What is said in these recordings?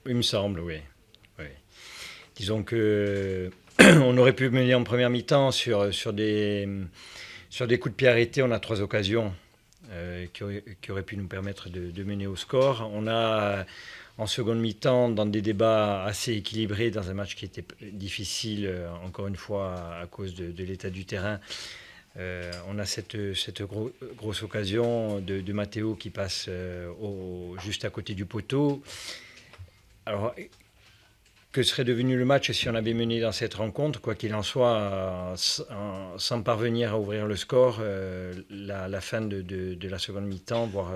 Il me semble, oui. Oui. Disons que on aurait pu mener en première mi-temps sur des coups de pied arrêtés. On a trois occasions qui auraient pu nous permettre de mener au score. On a en seconde mi-temps, dans des débats assez équilibrés, dans un match qui était difficile, encore une fois, à cause de l'état du terrain, on a cette grosse occasion de Matteo qui passe juste à côté du poteau. Alors, que serait devenu le match si on avait mené dans cette rencontre? Quoi qu'il en soit, sans parvenir à ouvrir le score, la fin de la seconde mi-temps, voire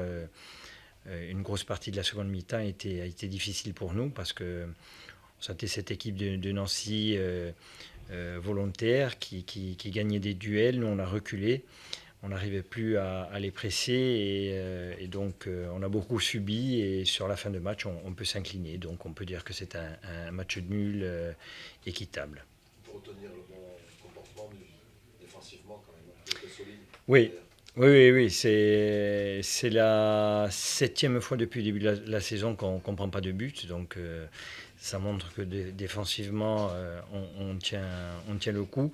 une grosse partie de la seconde mi-temps a été difficile pour nous parce que on sentait cette équipe de Nancy volontaire qui gagnait des duels. Nous, on a reculé. On n'arrivait plus à les presser et donc on a beaucoup subi et sur la fin de match on peut s'incliner. Donc on peut dire que c'est un match nul équitable. Pour retenir le bon comportement défensivement quand même, il était solide. Oui, oui. C'est la septième fois depuis le début de la saison qu'on ne prend pas de but. Donc ça montre que défensivement on tient le coup.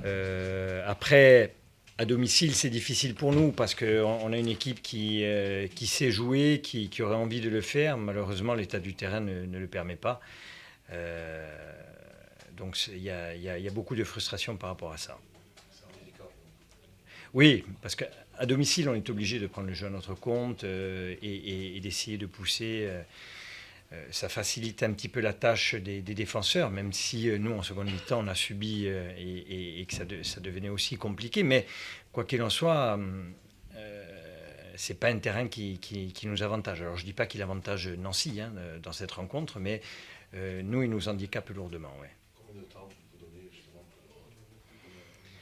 Après, à domicile, c'est difficile pour nous parce qu'on a une équipe qui sait jouer, qui aurait envie de le faire. Malheureusement, l'état du terrain ne le permet pas. Euh, donc il y a beaucoup de frustration par rapport à ça. C'est un handicap. Oui, parce qu'à domicile, on est obligé de prendre le jeu à notre compte et d'essayer de pousser. Ça facilite un petit peu la tâche des défenseurs, même si nous, en seconde mi-temps, on a subi et que ça devenait aussi compliqué. Mais quoi qu'il en soit, c'est pas un terrain qui nous avantage. Alors, je dis pas qu'il avantage Nancy dans cette rencontre, mais nous, il nous handicape lourdement. Ouais. Combien de temps vous donnez justement il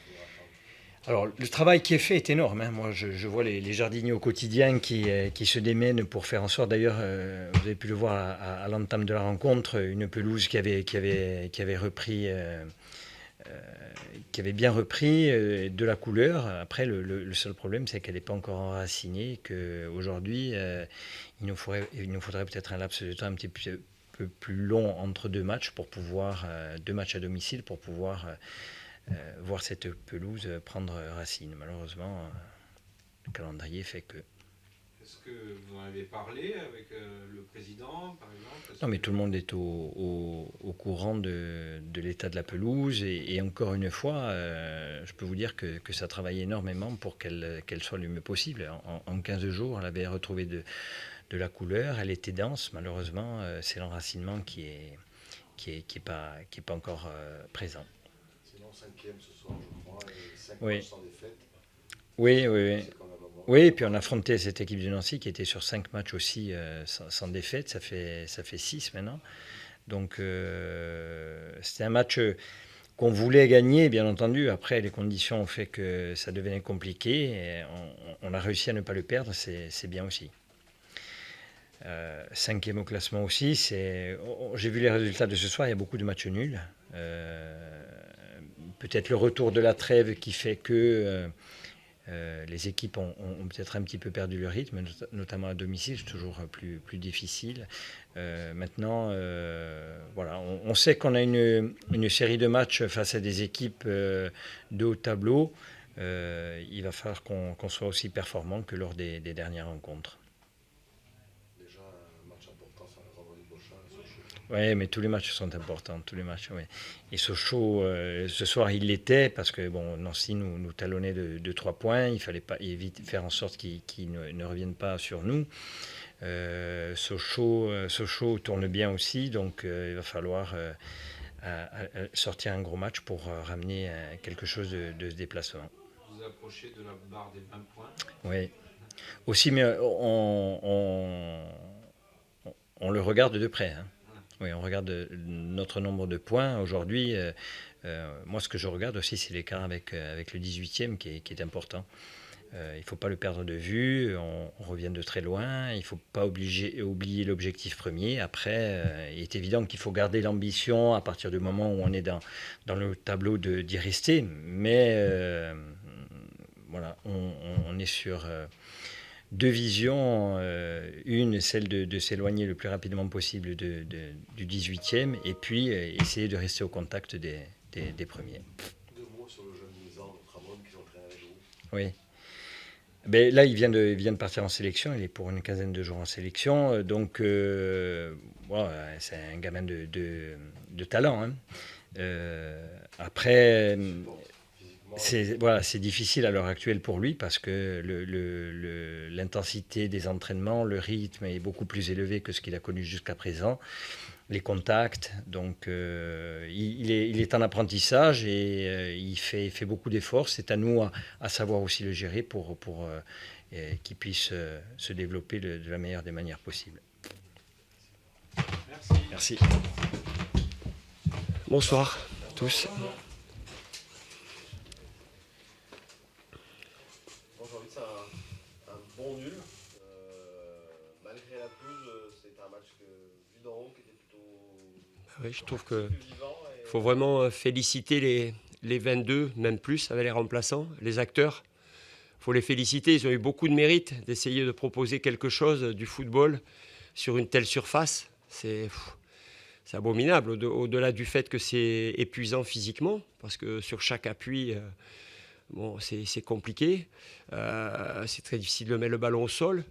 faudra attendre? Alors, le travail qui est fait est énorme. Hein. Moi, je vois les jardiniers au quotidien qui se démènent pour faire en sorte, d'ailleurs, vous avez pu le voir à l'entame de la rencontre, une pelouse qui avait repris, qui avait bien repris de la couleur. Après, le seul problème, c'est qu'elle n'est pas encore enracinée, qu'aujourd'hui, il nous faudrait peut-être un laps de temps un petit peu plus long entre deux matchs pour pouvoir, deux matchs à domicile pour pouvoir voir cette pelouse prendre racine. Malheureusement, le calendrier fait que. Est-ce que vous en avez parlé avec le président, par exemple? Non, mais tout le monde est au courant de l'état de la pelouse et encore une fois, je peux vous dire que ça travaille énormément pour qu'elle soit le mieux possible. En 15 jours, elle avait retrouvé de la couleur, elle était dense. Malheureusement, c'est l'enracinement qui est pas encore présent. Sinon, cinquième ce soir, je crois, et 5 matchs Oui, sans défaite. oui. C'est quand même un bon Oui, et puis résultat. on affrontait cette équipe de Nancy qui était sur 5 matchs aussi sans défaite. Ça fait 6 maintenant. Donc c'était un match qu'on voulait gagner, bien entendu. Après, les conditions ont fait que ça devenait compliqué. Et on a réussi à ne pas le perdre, c'est bien aussi. Cinquième au classement aussi. J'ai vu les résultats de ce soir, il y a beaucoup de matchs nuls. Peut-être le retour de la trêve qui fait que les équipes ont peut-être un petit peu perdu le rythme, notamment à domicile, c'est toujours plus difficile. Maintenant, voilà, on sait qu'on a une série de matchs face à des équipes de haut tableau. Il va falloir qu'on soit aussi performant que lors des dernières rencontres. Déjà, un match important, c'est le vendredi prochain, Sochaux. Oui, mais tous les matchs sont importants, tous les matchs. Ouais. Et Sochaux, ce soir, il l'était parce que bon, Nancy nous talonnait de 3 points. Il fallait pas faire en sorte qu'ils ne reviennent pas sur nous. Sochaux tourne bien aussi, donc il va falloir sortir un gros match pour ramener quelque chose de ce déplacement. Vous approchez de la barre des 20 points. Oui. Aussi, mais on le regarde de près. Hein. Oui, on regarde notre nombre de points. Aujourd'hui, moi, ce que je regarde aussi, c'est l'écart avec le 18e qui est important. Il ne faut pas le perdre de vue. On revient de très loin. Il ne faut pas oublier l'objectif premier. Après, il est évident qu'il faut garder l'ambition à partir du moment où on est dans le tableau d'y rester. Mais voilà, on est sur deux visions. Une, celle de s'éloigner le plus rapidement possible du 18e, et puis essayer de rester au contact des premiers. 2 mots sur le jeune Nizar, notre Ramon, qui s'entraîne avec vous. Oui. Ben, là, il vient de partir en sélection. Il est pour une quinzaine de jours en sélection. Donc, c'est un gamin de talent. Hein. Après, c'est difficile à l'heure actuelle pour lui parce que l'intensité des entraînements, le rythme est beaucoup plus élevé que ce qu'il a connu jusqu'à présent. Les contacts, donc il est en apprentissage et il fait beaucoup d'efforts. C'est à nous à savoir aussi le gérer pour qu'il puisse se développer de la meilleure des manières possibles. Merci. Bonsoir à tous. Bon, j'ai envie de dire un bon nul. Malgré la pelouse, c'est un match vu d'en haut qui était plutôt Oui, je trouve que plus vivant. il faut vraiment féliciter les 22, même plus, avec les remplaçants, les acteurs. Il faut les féliciter, ils ont eu beaucoup de mérite d'essayer de proposer quelque chose du football sur une telle surface. C'est abominable, au-delà du fait que c'est épuisant physiquement, parce que sur chaque appui, c'est compliqué. C'est très difficile de mettre le ballon au sol.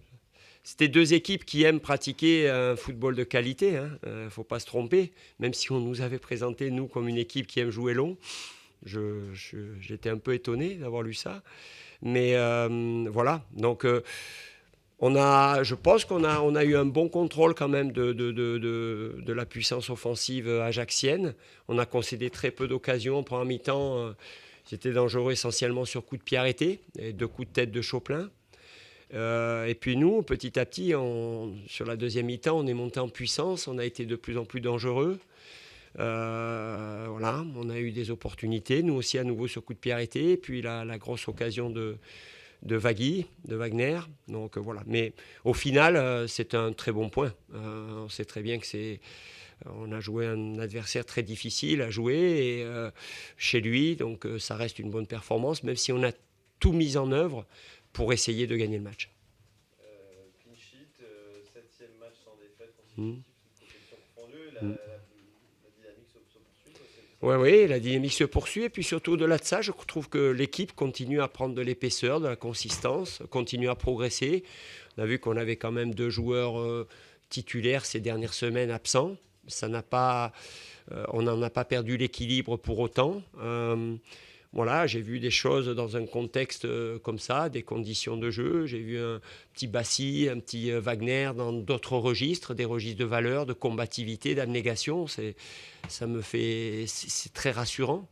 C'était deux équipes qui aiment pratiquer un football de qualité, hein. Faut pas se tromper, même si on nous avait présenté, nous, comme une équipe qui aime jouer long. J'étais un peu étonné d'avoir lu ça. Mais voilà, donc je pense qu'on a eu un bon contrôle quand même de la puissance offensive ajaxienne. On a concédé très peu d'occasions en première mi-temps. C'était dangereux essentiellement sur coups de pied arrêtés et 2 coups de tête de Chopin. Et puis nous, petit à petit, sur la deuxième mi-temps, on est monté en puissance, on a été de plus en plus dangereux. Voilà, on a eu des opportunités, nous aussi à nouveau sur coup de pied arrêté, et puis la grosse occasion de Wagner. Donc voilà. Mais au final, c'est un très bon point. On sait très bien que on a joué un adversaire très difficile à jouer chez lui, donc ça reste une bonne performance, même si on a tout mis en œuvre pour essayer de gagner le match. Clean sheet, 7e match sans défaite consécutive, la dynamique se poursuit. Oui, la dynamique se poursuit. Et puis surtout, au-delà de ça, je trouve que l'équipe continue à prendre de l'épaisseur, de la consistance, continue à progresser. On a vu qu'on avait quand même 2 joueurs titulaires ces dernières semaines absents. On n'en a pas perdu l'équilibre pour autant. Voilà, j'ai vu des choses dans un contexte comme ça, des conditions de jeu. J'ai vu un petit Bassi, un petit Wagner dans d'autres registres, des registres de valeur, de combativité, d'abnégation. C'est très rassurant.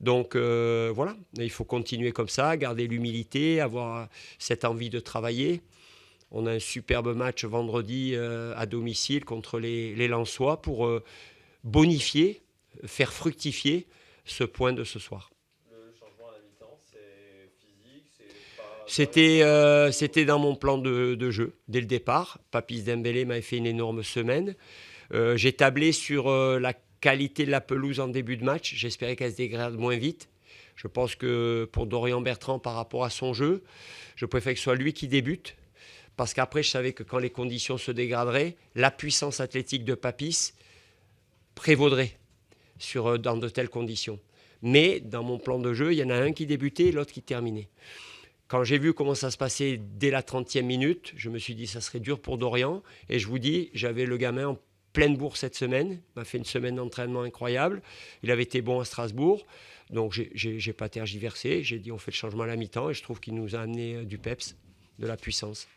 Donc voilà, il faut continuer comme ça, garder l'humilité, avoir cette envie de travailler. On a un superbe match vendredi à domicile contre les Lensois pour bonifier, faire fructifier ce point de ce soir. C'était dans mon plan de jeu dès le départ. Papis Dembélé m'avait fait une énorme semaine. J'ai tablé sur la qualité de la pelouse en début de match. J'espérais qu'elle se dégrade moins vite. Je pense que pour Dorian Bertrand, par rapport à son jeu, je préfère que ce soit lui qui débute. Parce qu'après, je savais que quand les conditions se dégraderaient, la puissance athlétique de Papis prévaudrait dans de telles conditions. Mais dans mon plan de jeu, il y en a un qui débutait et l'autre qui terminait. Quand j'ai vu comment ça se passait dès la 30e minute, je me suis dit que ça serait dur pour Dorian. Et je vous dis, j'avais le gamin en pleine bourre cette semaine. Il m'a fait une semaine d'entraînement incroyable. Il avait été bon à Strasbourg. Donc, j'ai pas tergiversé. J'ai dit, on fait le changement à la mi-temps. Et je trouve qu'il nous a amené du peps, de la puissance.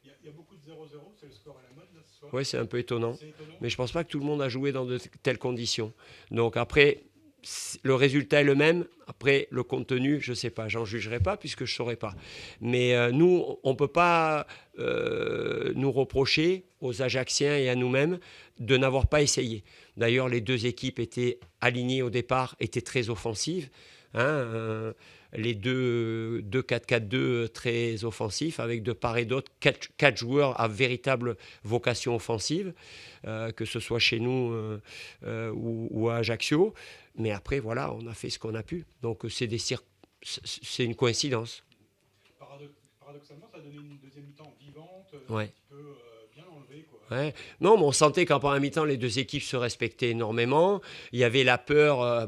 Il y a beaucoup de 0-0. C'est le score à la mode là, ce soir. Oui, c'est un peu étonnant. Mais je pense pas que tout le monde a joué dans de telles conditions. Donc après, le résultat est le même. Après, le contenu, je ne sais pas. J'en jugerai pas puisque je ne saurais pas. Mais nous, on ne peut pas nous reprocher aux Ajacciens et à nous-mêmes de n'avoir pas essayé. D'ailleurs, les 2 équipes étaient alignées au départ, étaient très offensives. Les deux 4-4-2 très offensifs, avec de part et d'autre 4 joueurs à véritable vocation offensive, que ce soit chez nous ou à Ajaccio. Mais après, voilà, on a fait ce qu'on a pu. Donc, c'est une coïncidence. paradoxalement, ça a donné une deuxième mi-temps vivante, Ouais. un petit peu bien enlevée, quoi. Ouais. Non, mais on sentait qu'en première mi-temps, les deux équipes se respectaient énormément. Il y avait la peur.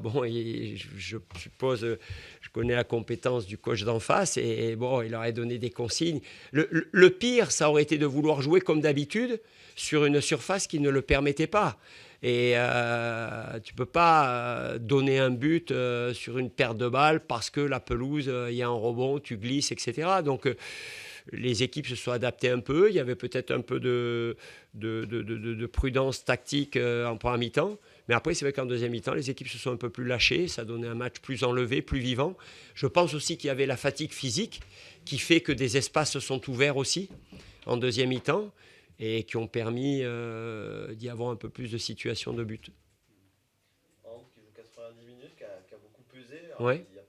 Je suppose, je connais la compétence du coach d'en face et bon, il leur a donné des consignes. Le pire, ça aurait été de vouloir jouer comme d'habitude sur une surface qui ne le permettait pas. Et tu ne peux pas donner un but sur une perte de balle parce que la pelouse, il y a un rebond, tu glisses, etc. Donc, les équipes se sont adaptées un peu. Il y avait peut-être un peu de prudence tactique en première mi-temps. Mais après, c'est vrai qu'en deuxième mi-temps, les équipes se sont un peu plus lâchées. Ça donnait un match plus enlevé, plus vivant. Je pense aussi qu'il y avait la fatigue physique qui fait que des espaces se sont ouverts aussi en deuxième mi-temps et qui ont permis d'y avoir un peu plus de situations de but. Hand qui joue 90 minutes, qui a beaucoup pesé. Ouais. Il n'y a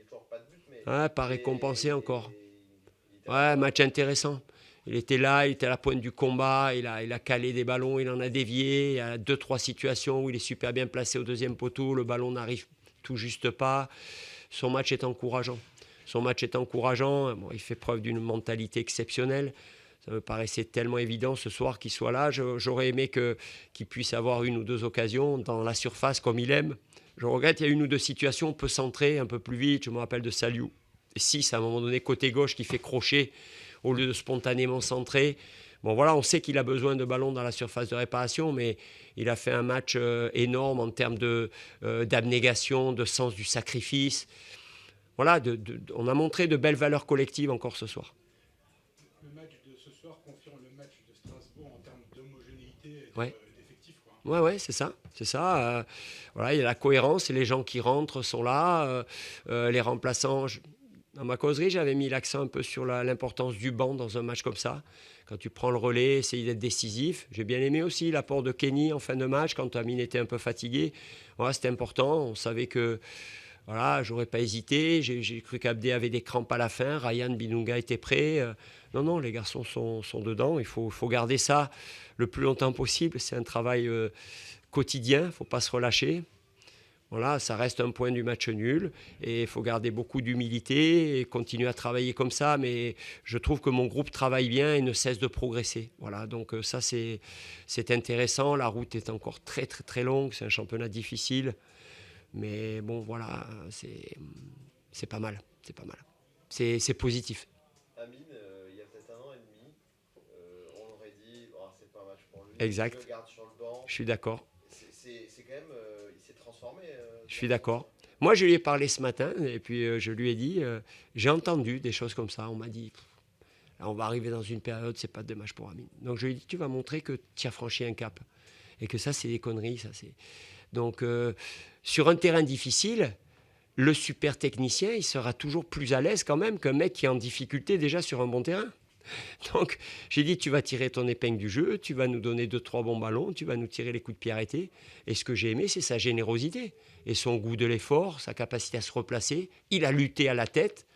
toujours pas de but, mais. Ouais, pas récompensé encore. Il était Ouais, match intéressant. Il était là, il était à la pointe du combat, il a calé des ballons, il en a dévié. Il y a 2-3 situations où il est super bien placé au deuxième poteau, le ballon n'arrive tout juste pas. Son match est encourageant. Bon, il fait preuve d'une mentalité exceptionnelle. Ça me paraissait tellement évident ce soir qu'il soit là. J'aurais aimé qu'il puisse avoir une ou deux occasions dans la surface comme il aime. Je regrette, il y a une ou deux situations, on peut centrer un peu plus vite. Je me rappelle de Saliou. 6 à un moment donné, côté gauche, qui fait crochet au lieu de spontanément centrer. Bon, voilà, on sait qu'il a besoin de ballons dans la surface de réparation, mais il a fait un match énorme en termes d'abnégation, de sens du sacrifice. Voilà, on a montré de belles valeurs collectives encore ce soir. Le match de ce soir confirme le match de Strasbourg en termes d'homogénéité et Ouais. d'effectifs, quoi. Ouais, c'est ça. Voilà, il y a la cohérence et les gens qui rentrent sont là. Les remplaçants, dans ma causerie, j'avais mis l'accent un peu sur l'importance du banc dans un match comme ça. Quand tu prends le relais, essayer d'être décisif. J'ai bien aimé aussi l'apport de Kenny en fin de match quand Amine était un peu fatigué. Voilà, c'était important. On savait que voilà, j'aurais pas hésité. J'ai cru qu'Abdé avait des crampes à la fin. Ryan Binunga était prêt. Non, les garçons sont dedans. Il faut garder ça le plus longtemps possible. C'est un travail quotidien. Il ne faut pas se relâcher. Voilà, ça reste un point du match nul et il faut garder beaucoup d'humilité et continuer à travailler comme ça. Mais je trouve que mon groupe travaille bien et ne cesse de progresser. Voilà, donc ça c'est intéressant. La route est encore très très très longue. C'est un championnat difficile, mais bon voilà, c'est pas mal, c'est positif. Amine, il y a peut-être 1 an et demi, on aurait dit c'est pas un match pour lui. Exact. Il le garde sur le banc. Je suis d'accord. C'est quand même, il s'est transformé. Je suis d'accord. Moi, je lui ai parlé ce matin et puis je lui ai dit, j'ai entendu des choses comme ça. On m'a dit, là, on va arriver dans une période, c'est pas de match pour Amine. Donc je lui ai dit, tu vas montrer que tu as franchi un cap et que ça, c'est des conneries. Donc sur un terrain difficile, le super technicien, il sera toujours plus à l'aise quand même qu'un mec qui est en difficulté déjà sur un bon terrain. Donc j'ai dit, tu vas tirer ton épingle du jeu, tu vas nous donner 2-3 bons ballons, tu vas nous tirer les coups de pied arrêtés. Et ce que j'ai aimé, c'est sa générosité et son goût de l'effort, sa capacité à se replacer. Il a lutté à la tête.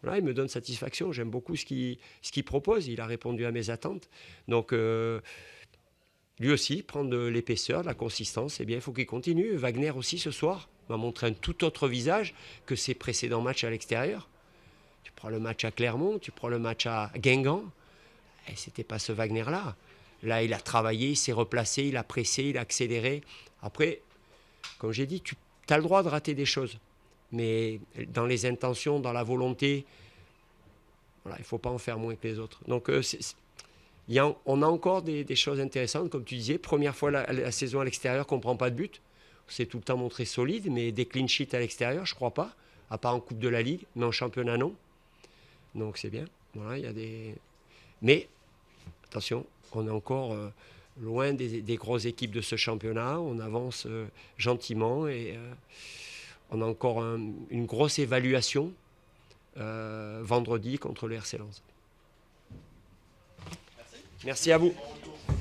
Voilà, il me donne satisfaction. J'aime beaucoup ce qu'il propose. Il a répondu à mes attentes. Donc lui aussi, prendre de l'épaisseur, de la consistance, eh bien, il faut qu'il continue. Wagner aussi ce soir m'a montré un tout autre visage que ses précédents matchs à l'extérieur. Tu prends le match à Clermont, tu prends le match à Guingamp, et c'était pas ce Wagner-là. Là, il a travaillé, il s'est replacé, il a pressé, il a accéléré. Après, comme j'ai dit, tu as le droit de rater des choses. Mais dans les intentions, dans la volonté, voilà, il ne faut pas en faire moins que les autres. Donc, on a encore des choses intéressantes, comme tu disais. Première fois la saison à l'extérieur qu'on ne prend pas de but. On s'est tout le temps montré solide, mais des clean sheets à l'extérieur, je ne crois pas. À part en Coupe de la Ligue, mais en championnat, non. Donc c'est bien. Voilà, il y a des... Mais, attention, on est encore loin des grosses équipes de ce championnat. On avance gentiment et on a encore une grosse évaluation vendredi contre le RC Lens. Merci à vous.